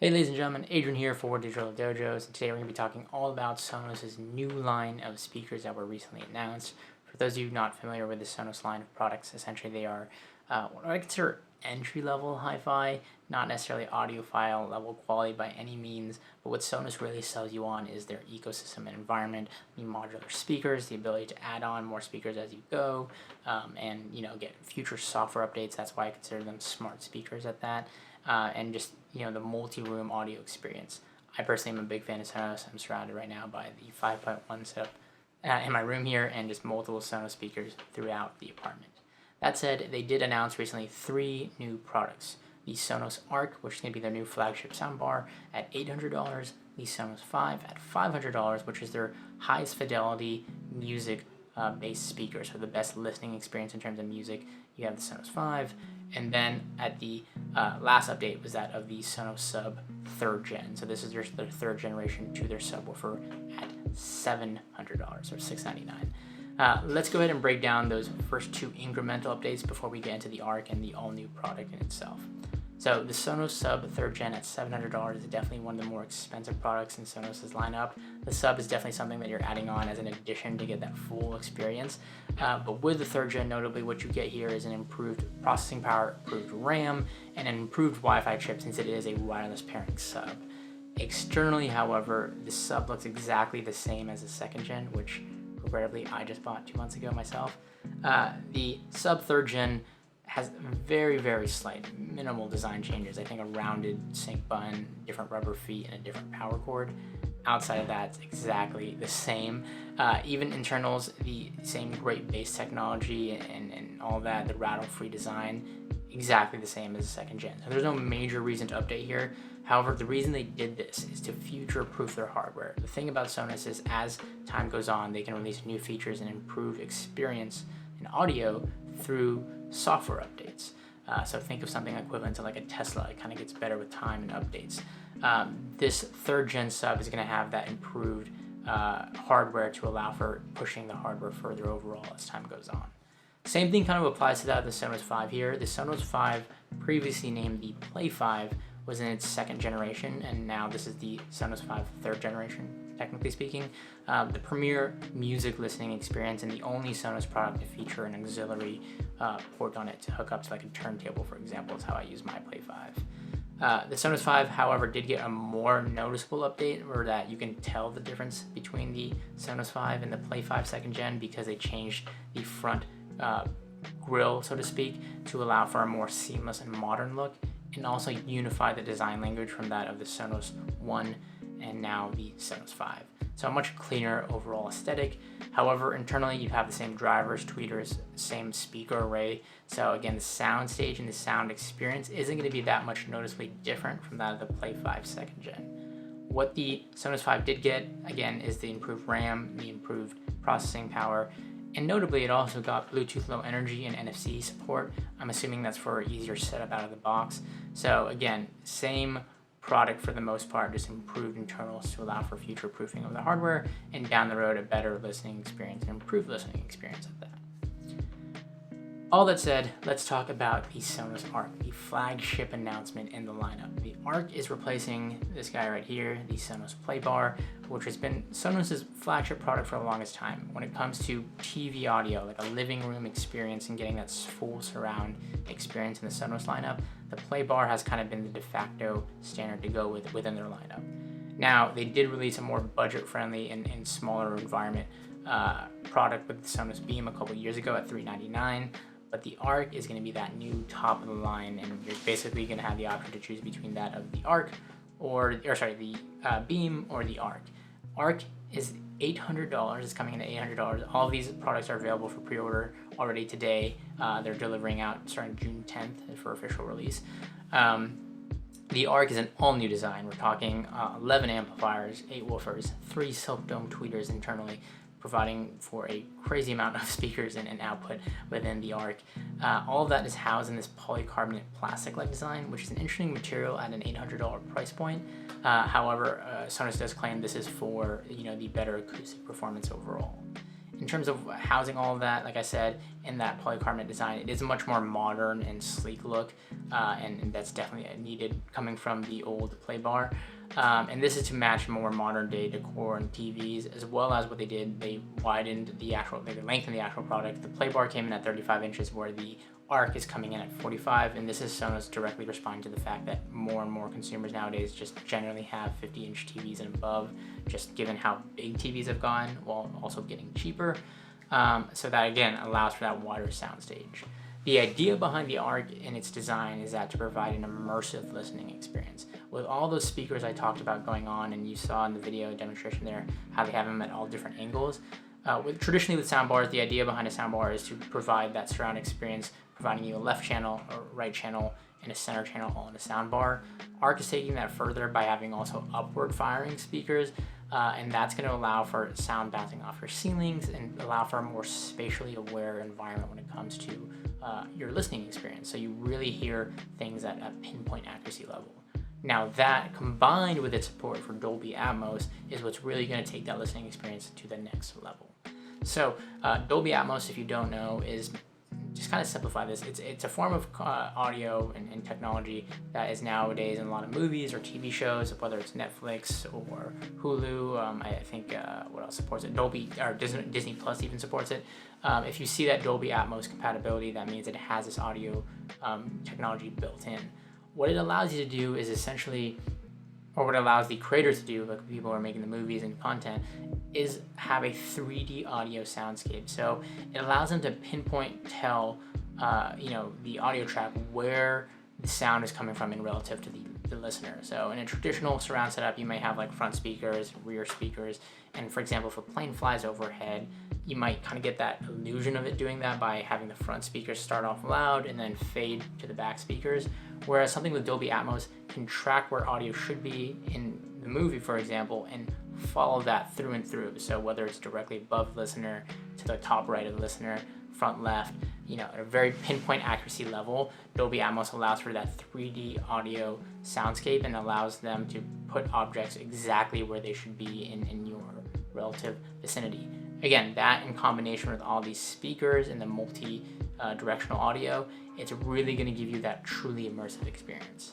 Hey ladies and gentlemen, Adrian here for Digital Dojos, and today we're going to be talking all about Sonos' new line of speakers that were recently announced. For those of you not familiar with the Sonos line of products, essentially they are what I consider entry-level hi-fi, not necessarily audiophile level quality by any means, but what Sonos really sells you on is their ecosystem and environment, the modular speakers, the ability to add on more speakers as you go, and get future software updates. That's why I consider them smart speakers at that. And just the multi-room audio experience. I personally am a big fan of Sonos. I'm surrounded right now by the 5.1 setup in my room here and just multiple Sonos speakers throughout the apartment. That said, they did announce recently 3 new products. The Sonos Arc, which is going to be their new flagship soundbar at $800, the Sonos 5 at $500, which is their highest fidelity music based speakers, so the best listening experience in terms of music. You have the Sonos 5, and then at the last update was that of the Sonos Sub 3rd gen. So this is their 3rd generation to their subwoofer at $700 or $699. Let's go ahead and break down those first 2 incremental updates before we get into the Arc and the all-new product in itself. So the Sonos Sub 3rd gen at $700 is definitely one of the more expensive products in Sonos' lineup. The Sub is definitely something that you're adding on as an addition to get that full experience. But with the 3rd gen, notably what you get here is an improved processing power, improved RAM, and an improved Wi-Fi chip since it is a wireless pairing Sub. Externally, however, the Sub looks exactly the same as the 2nd gen, which regrettably I just bought 2 months ago myself. The Sub 3rd gen has very, very slight, minimal design changes. I think a rounded sync button, different rubber feet, and a different power cord. Outside of that, it's exactly the same. Even internals, the same great bass technology and all that, the rattle-free design, exactly the same as the 2nd gen. So there's no major reason to update here. However, the reason they did this is to future-proof their hardware. The thing about Sonos is as time goes on, they can release new features and improve experience in audio through software updates. So think of something equivalent to like a Tesla. It kind of gets better with time and updates. This 3rd gen Sub is going to have that improved hardware to allow for pushing the hardware further overall as time goes on. Same thing kind of applies to that of the Sonos 5 here. The Sonos 5, previously named the Play 5, was in its 2nd generation, and now this is the Sonos 5 3rd generation, technically speaking. The premier music listening experience and the only Sonos product to feature an auxiliary port on it to hook up to like a turntable, for example, is how I use my Play 5. The Sonos 5, however, did get a more noticeable update where that you can tell the difference between the Sonos 5 and the Play 5 2nd gen because they changed the front grille, so to speak, to allow for a more seamless and modern look, and also unify the design language from that of the Sonos 1 and now the Sonos 5. So a much cleaner overall aesthetic. However, internally you have the same drivers, tweeters, same speaker array. So again, the sound stage and the sound experience isn't going to be that much noticeably different from that of the Play 5 2nd gen. What the Sonos 5 did get, again, is the improved RAM, the improved processing power, and notably, it also got Bluetooth Low Energy and NFC support. I'm assuming that's for easier setup out of the box. So again, same product for the most part, just improved internals to allow for future proofing of the hardware, and down the road, a better listening experience and improved listening experience at that. All that said, let's talk about the Sonos Arc, the flagship announcement in the lineup. The Arc is replacing this guy right here, the Sonos Playbar, which has been Sonos' flagship product for the longest time. When it comes to TV audio, like a living room experience and getting that full surround experience in the Sonos lineup, the Playbar has kind of been the de facto standard to go with within their lineup. Now, they did release a more budget-friendly and smaller environment product with the Sonos Beam a couple years ago at $399. But the Arc is going to be that new top of the line, and you're basically going to have the option to choose between that of the Arc the Beam or the Arc. Arc is $800. It's coming in at $800. All of these products are available for pre-order already today. They're delivering out starting June 10th for official release. The Arc is an all-new design. We're talking 11 amplifiers, 8 woofers, 3 silk dome tweeters internally, providing for a crazy amount of speakers and output within the Arc. All of that is housed in this polycarbonate plastic-like design, which is an interesting material at an $800 price point. However, Sonos does claim this is for the better acoustic performance overall. in terms of housing all of that, like I said, in that polycarbonate design, it is a much more modern and sleek look, and that's definitely needed coming from the old play bar. And this is to match more modern day decor and TVs, as well as what they did, they lengthened the actual product. The play bar came in at 35 inches, where the Arc is coming in at 45, and this is Sonos directly responding to the fact that more and more consumers nowadays just generally have 50-inch TVs and above, just given how big TVs have gone, while also getting cheaper. So that again allows for that wider soundstage. The idea behind the Arc in its design is that to provide an immersive listening experience. With all those speakers I talked about going on, and you saw in the video demonstration there how they have them at all different angles. Traditionally with soundbars, the idea behind a soundbar is to provide that surround experience, providing you a left channel, a right channel, and a center channel all in a soundbar. Arc is taking that further by having also upward firing speakers, and that's going to allow for sound bouncing off your ceilings and allow for a more spatially aware environment when it comes to your listening experience. So you really hear things at a pinpoint accuracy level. Now that, combined with its support for Dolby Atmos, is what's really going to take that listening experience to the next level. So Dolby Atmos, if you don't know, is, just kind of simplify this, it's a form of audio and technology that is nowadays in a lot of movies or TV shows, whether it's Netflix or Hulu. I think what else supports it? Dolby or Disney Plus even supports it. If you see that Dolby Atmos compatibility, that means it has this audio technology built in. What it allows you to do is essentially, or what it allows the creators to do, like people who are making the movies and content, is have a 3D audio soundscape. So it allows them to pinpoint tell, the audio track where the sound is coming from in relative to the listener. So in a traditional surround setup, you may have like front speakers, rear speakers, and for example, if a plane flies overhead, you might kind of get that illusion of it doing that by having the front speakers start off loud and then fade to the back speakers. Whereas something with Dolby Atmos can track where audio should be in the movie, for example, and follow that through and through. So whether it's directly above the listener, to the top right of the listener, front left, at a very pinpoint accuracy level, Dolby Atmos allows for that 3D audio soundscape and allows them to put objects exactly where they should be in your relative vicinity. Again, that in combination with all these speakers and the multi-directional audio, it's really going to give you that truly immersive experience.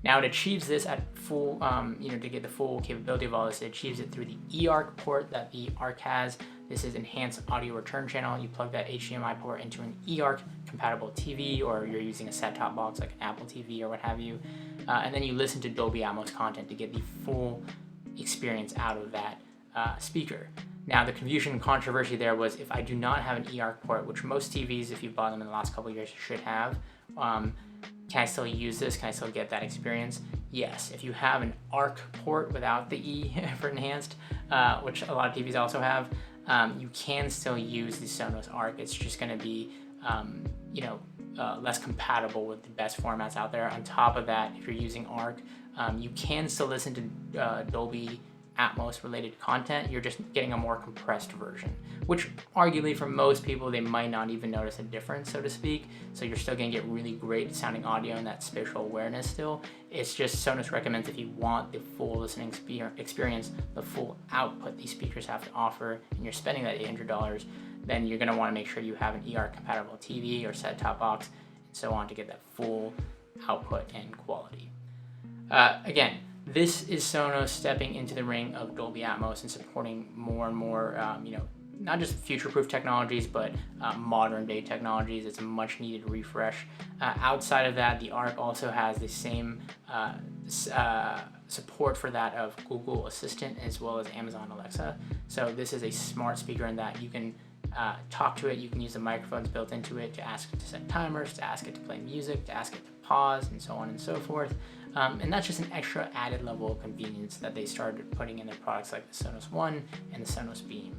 Now it achieves this at full, to get the full capability of all this, it achieves it through the eARC port that the Arc has. This is enhanced audio return channel. You plug that HDMI port into an eARC compatible TV, or you're using a set-top box like an Apple TV or what have you, and then you listen to Dolby Atmos content to get the full experience out of that speaker. Now the confusion and controversy there was, if I do not have an eARC port, which most TVs, if you've bought them in the last couple of years, should have, can I still use this? Can I still get that experience? Yes. If you have an ARC port without the E for enhanced, which a lot of TVs also have, you can still use the Sonos Arc. It's just going to be, less compatible with the best formats out there. On top of that, if you're using Arc, you can still listen to Dolby Atmos related content. You're just getting a more compressed version, which arguably for most people, they might not even notice a difference, so to speak. So you're still gonna get really great sounding audio and that spatial awareness still. It's just Sonos recommends, if you want the full listening experience, the full output these speakers have to offer, and you're spending that $800, then you're gonna wanna make sure you have an eARC compatible TV or set-top box and so on to get that full output and quality. Again, this is Sonos stepping into the ring of Dolby Atmos and supporting more and more, not just future-proof technologies, but modern-day technologies. It's a much-needed refresh. Outside of that, the Arc also has the same support for that of Google Assistant as well as Amazon Alexa. So this is a smart speaker in that you can talk to it. You can use the microphones built into it to ask it to set timers, to ask it to play music, to ask it to pause, and so on and so forth. And that's just an extra added level of convenience that they started putting in their products like the Sonos One and the Sonos Beam.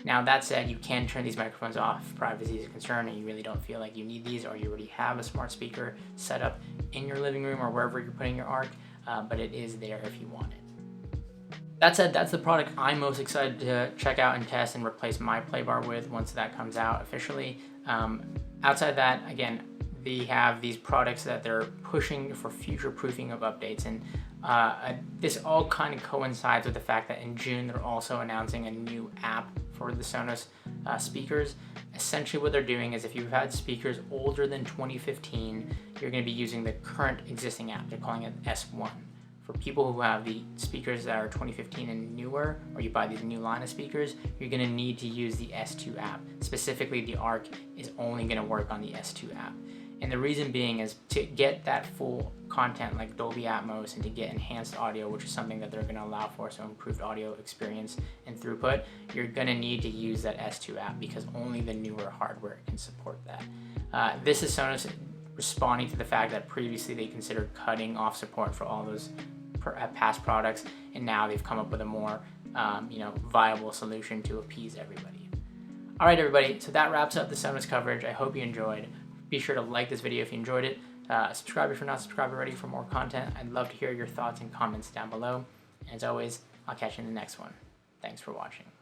Now that said, you can turn these microphones off if privacy is a concern and you really don't feel like you need these, or you already have a smart speaker set up in your living room or wherever you're putting your Arc, but it is there if you want it. That said, that's the product I'm most excited to check out and test and replace my playbar with once that comes out officially. Outside that, again, they have these products that they're pushing for future proofing of updates, and this all kind of coincides with the fact that in June they're also announcing a new app for the Sonos speakers. Essentially what they're doing is if you've had speakers older than 2015, you're going to be using the current existing app. They're calling it S1. For people who have the speakers that are 2015 and newer, or you buy these new line of speakers, you're going to need to use the S2 app. Specifically, the Arc is only going to work on the S2 app. And the reason being is to get that full content like Dolby Atmos and to get enhanced audio, which is something that they're going to allow for, so improved audio experience and throughput, you're going to need to use that S2 app because only the newer hardware can support that. This is Sonos responding to the fact that previously they considered cutting off support for all those past products, and now they've come up with a more viable solution to appease everybody. All right, everybody, so that wraps up the Sonos coverage. I hope you enjoyed. Be sure to like this video if you enjoyed it. Subscribe if you're not subscribed already for more content. I'd love to hear your thoughts and comments down below. And as always, I'll catch you in the next one. Thanks for watching.